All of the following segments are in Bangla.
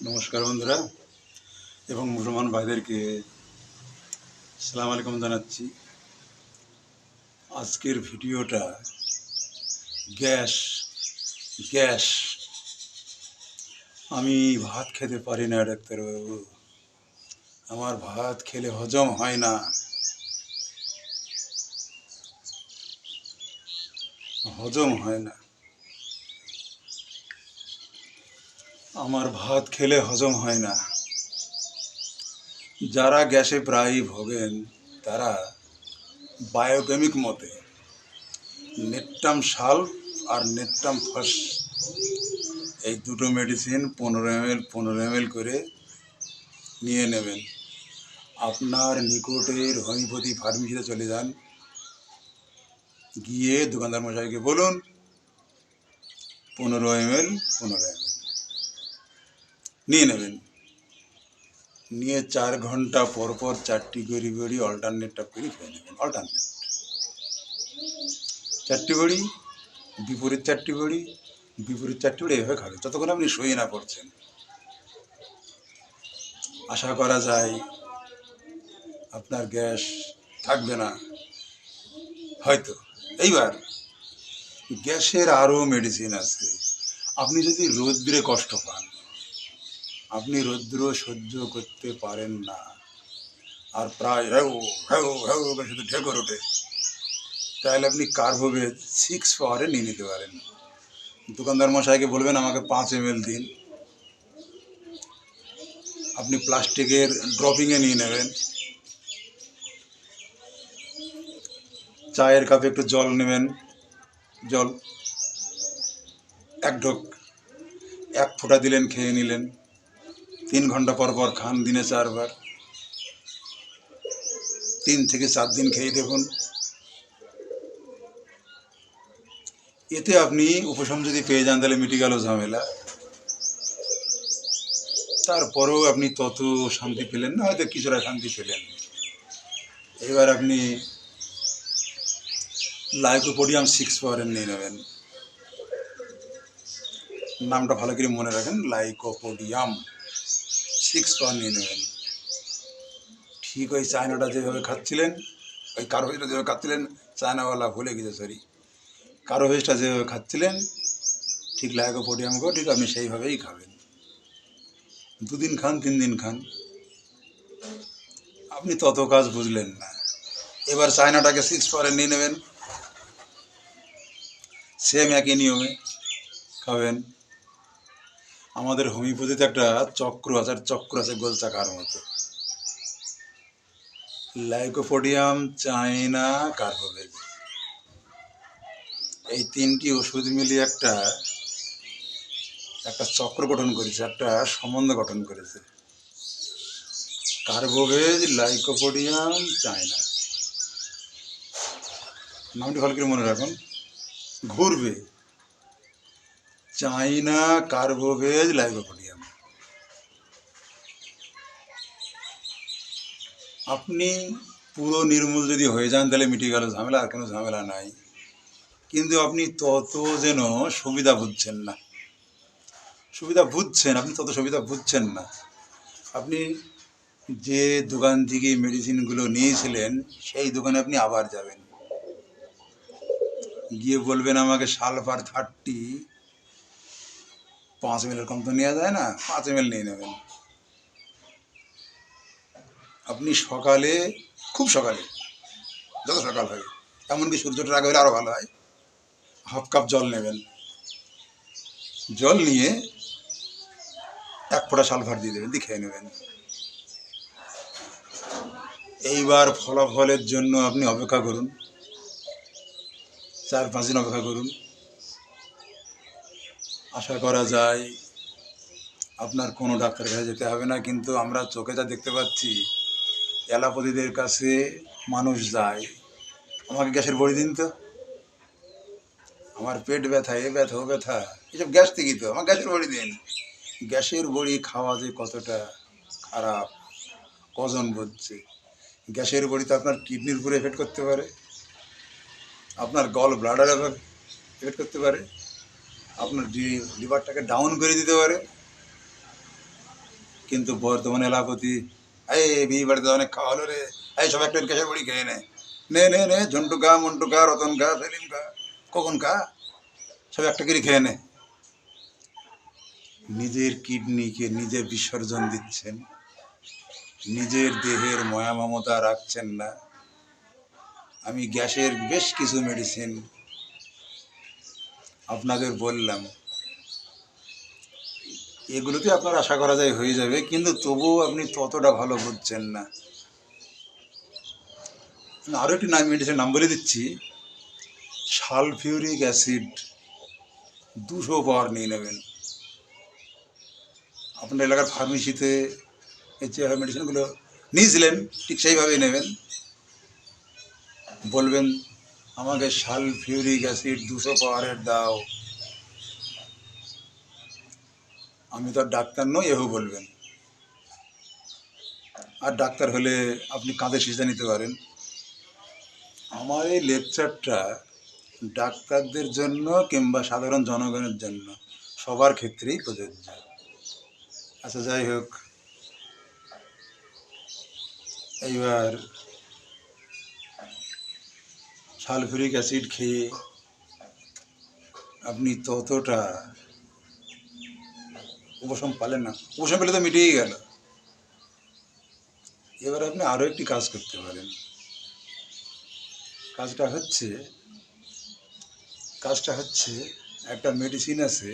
নমস্কার বন্ধুরা এবং মুসলমান ভাইদেরকে সালাম আলাইকুম জানাচ্ছি। আজকের ভিডিওটা গ্যাস গ্যাস আমি ভাত খেতে পারি না ডাক্তারবাবু, আমার ভাত খেলে হজম হয় না, হজম হয় না, আমার ভাত খেলে হজম হয় না। যারা গ্যাসে প্রায়ই ভোগেন তারা বায়োকেমিক মতে নেট্টাম সাল্ফ আর নেট্টাম ফস এই দুটো মেডিসিন 15 ml করে নিয়ে নেবেন। আপনার নিকটের হোমিওপ্যাথি ফার্মেসিতে চলে যান, গিয়ে দোকানদার মশাইকে বলুন 15 ml নিয়ে নেবেন। নিয়ে 4 ঘন্টা পর পর 4টি বড়ি অল্টারনেটটা করে খেয়ে নেবেন। অল্টারনেট 4টি বড়ি, বিপরীত 4টি বড়ি, বিপরীত 4টি বড়ি, এভাবে খাবেন যতক্ষণ আপনি শুয়ে না পড়ছেন। আশা করা যায় আপনার গ্যাস থাকবে না হয়তো। এইবার গ্যাসের আরও মেডিসিন আছে। আপনি যদি রৌদ্রে কষ্ট পান, আপনি রৌদ্র সহ্য করতে পারেন না, আর প্রায় হ্যাউ হ্যাউ হ্যাউ করে শুধু ঢেকর ওঠে, তাহলে আপনি কার্বোভেজ 6 পাওয়ারে নিয়ে নিতে পারেন। দোকানদার মশাইকে বলবেন আমাকে 5 ml দিন। আপনি প্লাস্টিকের ড্রপিংয়ে নিয়ে নেবেন। চায়ের কাপে একটু জল নেবেন, জল 1 ঢোক 1 ফোঁটা দিলেন, খেয়ে নিলেন। 3 ঘন্টা পর পর খান, দিনে 4 বার, 3 থেকে 4 দিন খেয়ে দেখুন। এতে আপনি উপশম যদি পেয়ে যান তাহলে মিটে গেল ঝামেলা। তারপরেও আপনি তত শান্তি পেলেন না, হয়তো কিছুটা শান্তি পেলেন। এবার আপনি লাইকোপোডিয়াম 6 পাওয়ারের নিয়ে নেবেন। নামটা ভালো করে মনে রাখেন, লাইকোপোডিয়াম 6 পাওয়ার নিয়ে নেবেন। ঠিক ওই চায়নাটা যেভাবে খাচ্ছিলেন, ওই কার্বোভেজটা যেভাবে খাচ্ছিলেন, চায়নাওয়ালা ভুলে গেছে, সরি, কার্বোভেজটা যেভাবে খাচ্ছিলেন ঠিক লাইকোপোডিয়ামকেও ঠিক আপনি সেইভাবেই খাবেন। 2 দিন খান, 3 দিন খান, আপনি তত কাজ বুঝলেন না। এবার চায়নাটাকে 6 পাওয়ারে নিয়ে নেবেন, সেম একই নিয়মে খাবেন। আমাদের হোমিওপ্যাথিতে একটা চক্র আছে, চক্র আছে গোল চাকার মতো, লাইকোপোডিয়াম, চায়না, কার্বোভেজ, এই 3টি ওষুধ মিলিয়ে একটা চক্র গঠন করেছে, একটা সম্বন্ধ গঠন করেছে। কার্বোভেজ, লাইকোপোডিয়াম, চায়না, নামটি ভালো করে মনে রাখুন, ঘুরবে চায়না, কার্বোভেজ, লাইকোপোডিয়াম। আপনি পুরো নির্মূল যদি হয়ে যান তাহলে মিটে গেল ঝামেলা, আর কোনো ঝামেলা নাই। কিন্তু আপনি তত যেন সুবিধা বুঝছেন না, সুবিধা বুঝছেন, আপনি তত সুবিধা বুঝছেন না। আপনি যে দোকান থেকে মেডিসিনগুলো নিয়েছিলেন সেই দোকানে আপনি আবার যাবেন, গিয়ে বলবেন আমাকে সালফার 30 5 ml কম তো নেওয়া যায় না, 5 ml নিয়ে নেবেন। আপনি সকালে, খুব সকালে, যত সকাল হয়, এমনকি সূর্যটার আগে হলে আরও ভালো হয়, হাফ কাপ জল নেবেন। জল নিয়ে 1 ফোঁটা সালফার দিয়ে দেবেন, দিয়ে খেয়ে নেবেন। এইবার ফলাফলের জন্য আপনি অপেক্ষা করুন, 4-5 দিন অপেক্ষা করুন। আশা করা যায় আপনার কোনো ডাক্তারের কাছে যেতে হবে না। কিন্তু আমরা চোখে যা দেখতে পাচ্ছি, অ্যালোপ্যাথিদের কাছে মানুষ যায়, আমাকে গ্যাসের বড়ি দিন তো, আমার পেট ব্যথা, এ ব্যথা, ও ব্যথা, এসব গ্যাস থেকেই তো, আমার গ্যাসের বড়ি দিন। গ্যাসের বড়ি খাওয়া যে কতটা খারাপ কজন বুঝছে। গ্যাসের বড়ি তো আপনার কিডনির উপরে এফেক্ট করতে পারে, আপনার গল ব্লাডারে এফেক্ট করতে পারে, আপনার লিভারটাকে ডাউন করে দিতে পারে। কিন্তু বর্তমানে এলাপতি, এই বিয়ে বাড়িতে অনেক খাওয়া হলো রে, এই সব একটা গ্যাসের বড়ি খেয়ে নে, নে নে নে, ঝন্টু খা, মন্টু খা, রতন খা, সেলিম খা, কখন খা, সব একটা করে খেয়ে নে। নিজের কিডনিকে নিজে বিসর্জন দিচ্ছেন, নিজের দেহের মায়া মমতা রাখছেন না। আমি গ্যাসের বেশ কিছু মেডিসিন আপনাদের বললাম, এগুলোতে আপনার আশা করা যায় হয়ে যাবে, কিন্তু তবুও আপনি ততটা ভালো বুঝছেন না। আরও একটি মেডিসিনের নাম বলে দিচ্ছি, সালফিউরিক অ্যাসিড 200 পাওয়ার নিয়ে নেবেন। আপনার এলাকার ফার্মেসিতে যেভাবে মেডিসিনগুলো নিয়েছিলেন ঠিক সেইভাবেই নেবেন। বলবেন আমাকে সালফিউরিক অ্যাসিড 200 পাওয়ারের দাও। আমি তো আর ডাক্তার নই, এও বলবেন। আর ডাক্তার হলে আপনি কাঁধে সিজা নিতে পারেন। আমার এই লেকচারটা ডাক্তারদের জন্য কিংবা সাধারণ জনগণের জন্য সবার ক্ষেত্রেই প্রযোজ্য। আচ্ছা, যাই হোক, এইবার সালফিউরিক অ্যাসিড খেয়ে আপনি ততটা উপশম পেলেন না, উপশম পেলে তো মিটেই গেল। এবার আপনি আরও একটি কাজ করতে পারেন। কাজটা হচ্ছে একটা মেডিসিন আছে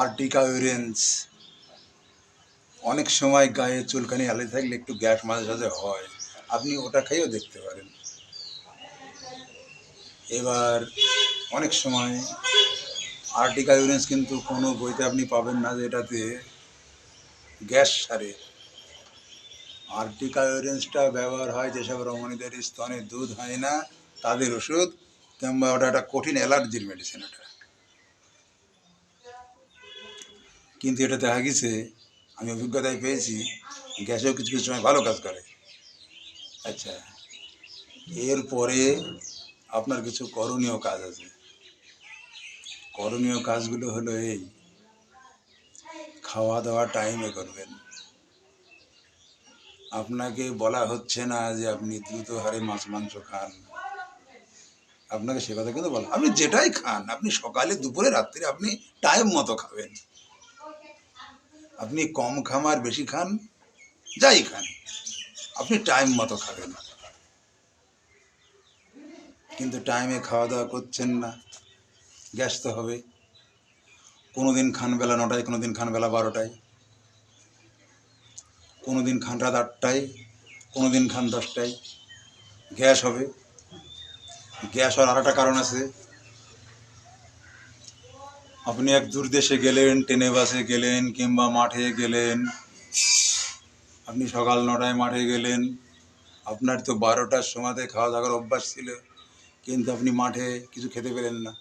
আর্টিকা অরেঞ্জ। অনেক সময় গায়ে চুলকানি অ্যালার্জি থাকলে একটু গ্যাস মাঝে মাঝে হয়, আপনি ওটা খেয়েও দেখতে পারেন। এবার অনেক সময় আর্টিকা অরেঞ্জ কিন্তু কোনো বইতে আপনি পাবেন না যে এটাতে গ্যাস সারে। আর্টিকা অরেঞ্জটা ব্যবহার হয় যেসব রমণীদের স্তনে দুধ হয় না তাদের ওষুধ, কিংবা ওটা একটা কঠিন অ্যালার্জির মেডিসিন ওটা। কিন্তু এটা দেখা গেছে, আমি অভিজ্ঞতায় পেয়েছি, গ্যাসেও কিছু কিছু সময় ভালো কাজ করে। আচ্ছা, এরপরে আপনার কিছু করণীয় কাজ আছে। করণীয় কাজগুলো হলো এই: খাওয়া দাওয়া টাইমে করবেন। আপনাকে বলা হচ্ছে না যে আপনি দ্রুত হারে মাছ মাংস খান, আপনাকে সে কথা কিন্তু বলা, আপনি যেটাই খান, আপনি সকালে দুপুরে রাত্রে আপনি টাইম মতো খাবেন। আপনি কম খান আর বেশি খান, যাই খান, আপনি টাইম মতো খাবেন। কিন্তু টাইমে খাওয়া দাওয়া করছেন না, গ্যাস তো হবে। কোনো দিন খান বেলা 9টায়, কোনো দিন খান বেলা 12টায়, কোনো দিন খান রাত 8টায়, কোনো দিন খান 10টায়, গ্যাস হবে। গ্যাস হওয়ার আর একটা কারণ আছে। আপনি এক দূর দেশে গেলেন, ট্রেনে বাসে গেলেন কিংবা মাঠে গেলেন, আপনি সকাল 9টায় মাঠে গেলেন, আপনার তো 12টার সময়তে খাওয়া দাওয়ার অভ্যাস ছিল, কিন্তু আপনি মাঠে কিছু খেতে পেলেন না।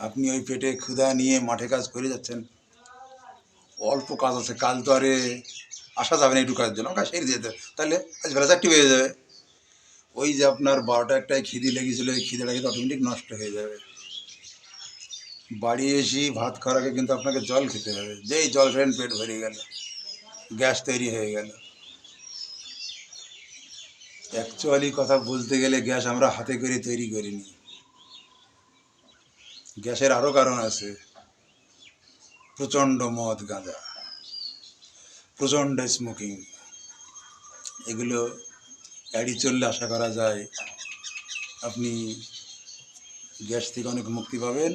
আপনি ওই পেটে ক্ষুধা নিয়ে মাঠে কাজ করে যাচ্ছেন, অল্প কাজ আছে, কাল তো আরে আসা যাবে না একটু কাজের জন্য, আমাকে সেরে যেতে, তাহলে আজ বেলা 4টে বেজে যাবে। ওই যে আপনার 12টা 1টায় খিদে লেগেছিলো, এই খিদেটা কিন্তু অটোমেটিক নষ্ট হয়ে যাবে। বাড়ি এসে ভাত খাওয়ার আগে কিন্তু আপনাকে জল খেতে হবে, যেই জল খেলেন পেট ভরে গেল, গ্যাস তৈরি হয়ে গেল। অ্যাকচুয়ালি কথা বলতে গেলে গ্যাস আমরা হাতে করে তৈরি করিনি। গ্যাসের আরও কারণ আছে। প্রচণ্ড মদ গাঁজা, প্রচণ্ড স্মোকিং, এগুলো এড়িয়ে চললে আশা করা যায় আপনি গ্যাস থেকে অনেক মুক্তি পাবেন।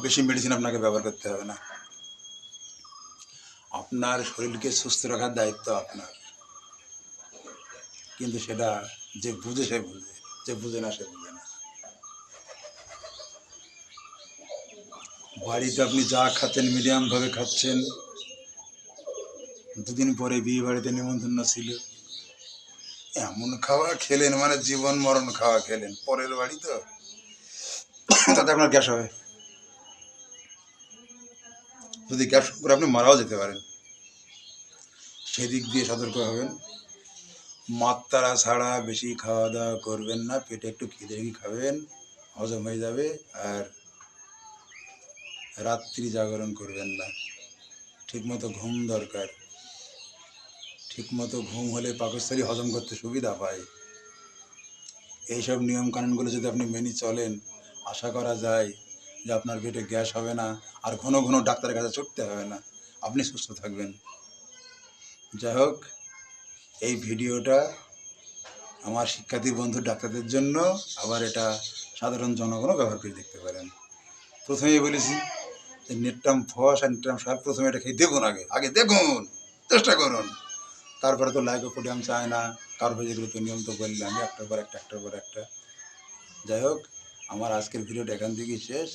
বেশি মেডিসিন আপনাকে ব্যবহার করতে হবে না। আপনার শরীরকে সুস্থ রাখার দায়িত্ব আপনার, কিন্তু সেটা যে বুঝে সে বুঝে, যে বুঝে না সে বুঝে না। বাড়িতে আপনি যা খাচ্ছেন মিডিয়ামভাবে খাচ্ছেন, দুদিন পরে বিয়ে বাড়িতে নিমন্ত্রণ ছিল, এমন খাওয়া খেলেন মানে জীবন মরণ খাওয়া খেলেন, পরের বাড়ি তো, তাতে আপনার গ্যাস হবে। যদি গ্যাস করে আপনি মারাও যেতে পারেন। সেদিক দিয়ে সতর্ক হবেন। মাত্রা ছাড়া বেশি খাওয়া দাওয়া করবেন না, পেটে একটু খিদে খাবেন, হজম হয়ে যাবে। আর রাত্রি জাগরণ করবেন না। ঠিকমতো ঘুম দরকার। ঠিকমতো ঘুম হলে পাকস্থলী হজম করতে সুবিধা পায়। এইসব নিয়মকানুনগুলো যদি আপনি মেনে চলেন, আশা করা যায় যে আপনার পেটে গ্যাস হবে না, আর ঘন ঘন ডাক্তারের কাছে ছুটতে হবে না, আপনি সুস্থ থাকবেন। যাই হোক, এই ভিডিওটা আমার শিক্ষার্থী বন্ধু ডাক্তারদের জন্য, আবার এটা সাধারণ জনগণও ব্যবহার করে দেখতে পারেন। প্রথমেই বলেছি যে নেট্রাম ফস আর নেট্রাম সার প্রথমে এটা খেয়ে দেখুন, আগে দেখুন, চেষ্টা করুন। তারপরে তো লাইকোপোডিয়াম চায় না, কার্বোহাইড্রেট নিয়ম তো বললে আমি একটার পর একটা। যাই হোক, আমার আজকের ভিডিওটা এখান থেকেই শেষ।